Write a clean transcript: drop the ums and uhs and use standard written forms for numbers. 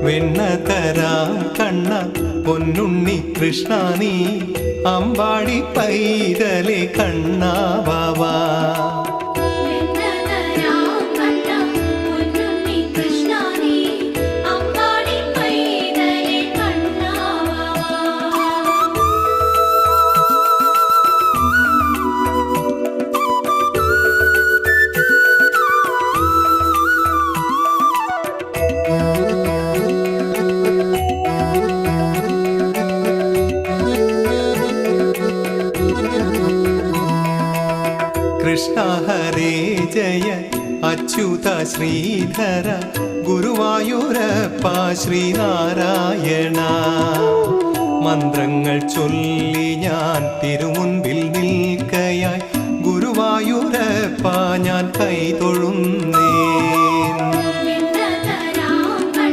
വെണ്ണതരാം കണ്ണ പൊന്നുണ്ണി കൃഷ്ണ നീ അമ്പാടി പൈതലെ കണ്ണാവാ. കൃഷ്ണ ഹരേ ജയ അച്യുത ശ്രീധര ഗുരുവായൂരപ്പ ശ്രീനാരായണ. മന്ത്രങ്ങൾ ചൊല്ലി ഞാൻ തിരുമുൻപിൽ നിൽക്കയായി ഗുരുവായൂരപ്പ ഞാൻ കൈതൊഴുന്നേ.